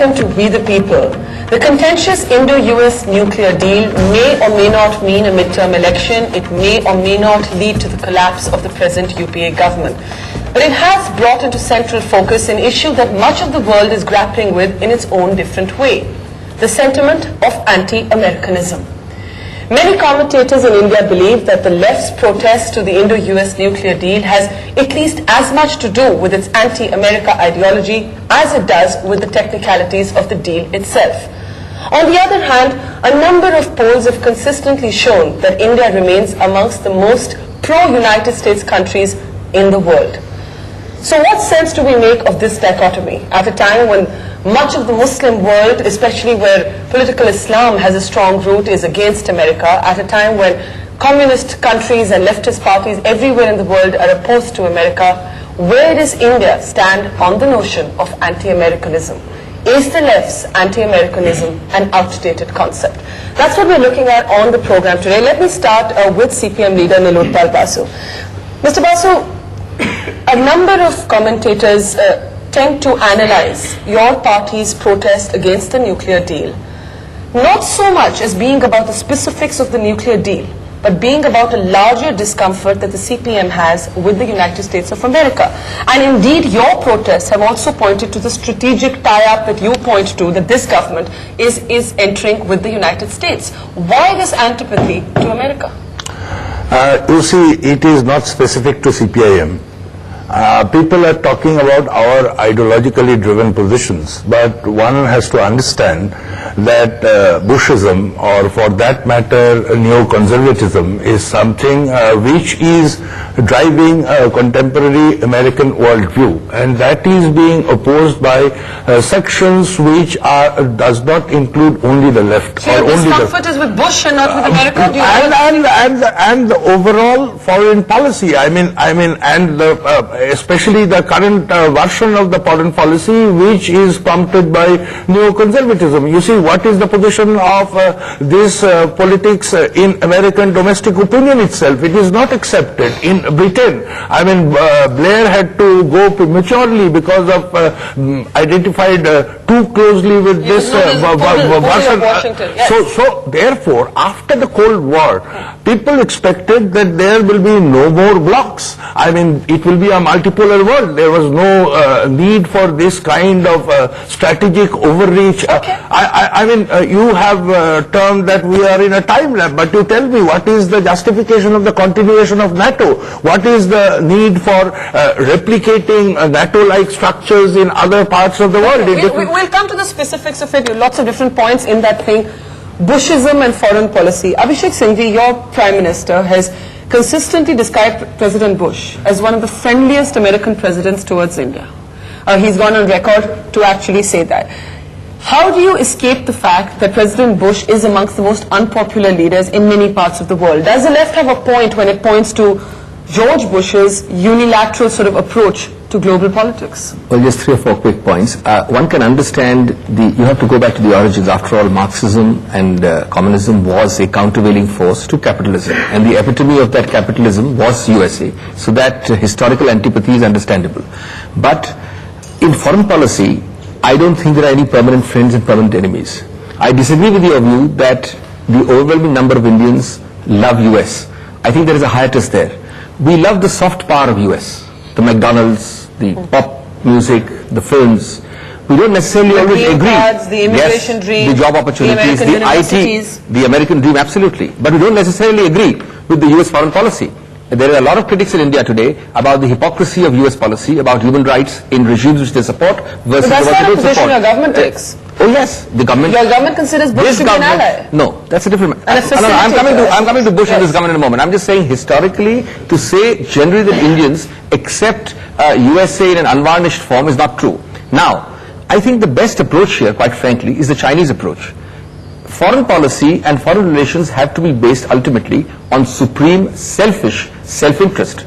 welcome to We the People. The contentious Indo-US nuclear deal may or may not mean a midterm election. It may or may not lead to the collapse of the present UPA government. But it has brought into central focus an issue that much of the world is grappling with in its own different way: the sentiment of anti-Americanism. Many commentators in India believe that the left's protest to the Indo-US nuclear deal has at least as much to do with its anti-America ideology as it does with the technicalities of the deal itself. On the other hand, a number of polls have consistently shown that India remains amongst the most pro-United States countries in the world. So what sense do we make of this dichotomy at a time when much of the Muslim world, especially where political Islam has a strong root, is against America, at a time when communist countries and leftist parties everywhere in the world are opposed to America? Where does India stand on the notion of anti-Americanism? Is the left's anti-Americanism an outdated concept? That's what we're looking at on the program today. Let me start with CPM leader Nilotpal Basu. Mr. Basu, a number of commentators tend to analyze your party's protest against the nuclear deal not so much as being about the specifics of the nuclear deal, but being about a larger discomfort that the CPM has with the United States of America. And indeed, your protests have also pointed to the strategic tie-up that you point to, that this government is entering with the United States. Why this antipathy to America? You see, it is not specific to CPIM. People are talking about our ideologically driven positions, but one has to understand that Bushism, or for that matter neoconservatism, is something which is driving a contemporary American worldview, and that is being opposed by sections which does not include only the left. So your discomfort is with Bush and not with America? And the overall foreign policy. I mean, and especially the current version of the foreign policy, which is prompted by neoconservatism. You see, what is the position of this politics in American domestic opinion itself? It is not accepted. In Britain, I mean, Blair had to go prematurely because of identified too closely with this version. Yes. So therefore, after the Cold War, people expected that there will be no more blocs. I mean, it will be a multipolar world. There was no need for this kind of strategic overreach. Okay. I mean, you have termed that we are in a time lab, but you tell me, what is the justification of the continuation of NATO? What is the need for replicating NATO-like structures in other parts of the world? We'll come to the specifics of it. Lots of different points in that thing. Bushism and foreign policy. Abhishek Singhvi, your Prime Minister, has consistently described President Bush as one of the friendliest American presidents towards India. He's gone on record to actually say that. How do you escape the fact that President Bush is amongst the most unpopular leaders in many parts of the world? Does the left have a point when it points to George Bush's unilateral sort of approach to global politics? Well, just 3 or 4 quick points. One can understand you have to go back to the origins. After all, Marxism and communism was a countervailing force to capitalism, and the epitome of that capitalism was USA. So that historical antipathy is understandable. But in foreign policy, I don't think there are any permanent friends and permanent enemies. I disagree with your view that the overwhelming number of Indians love US. I think there is a hiatus there. We love the soft power of US, the McDonald's, the pop music, the films. We don't necessarily always agree. Cards, the immigration dream, the job opportunities, the IT, the American dream, absolutely. But we don't necessarily agree with the US foreign policy. There are a lot of critics in India today about the hypocrisy of US policy, about human rights in regimes which they support versus that's what not they a don't position support. your government takes. Oh yes, the government. Your government considers Bush to be an ally. No, that's a different. And I'm coming to Bush and Yes. this government in a moment. I'm just saying historically, to say generally that Indians accept USA in an unvarnished form is not true. Now, I think the best approach here, quite frankly, is the Chinese approach. Foreign policy and foreign relations have to be based ultimately on supreme selfish self-interest.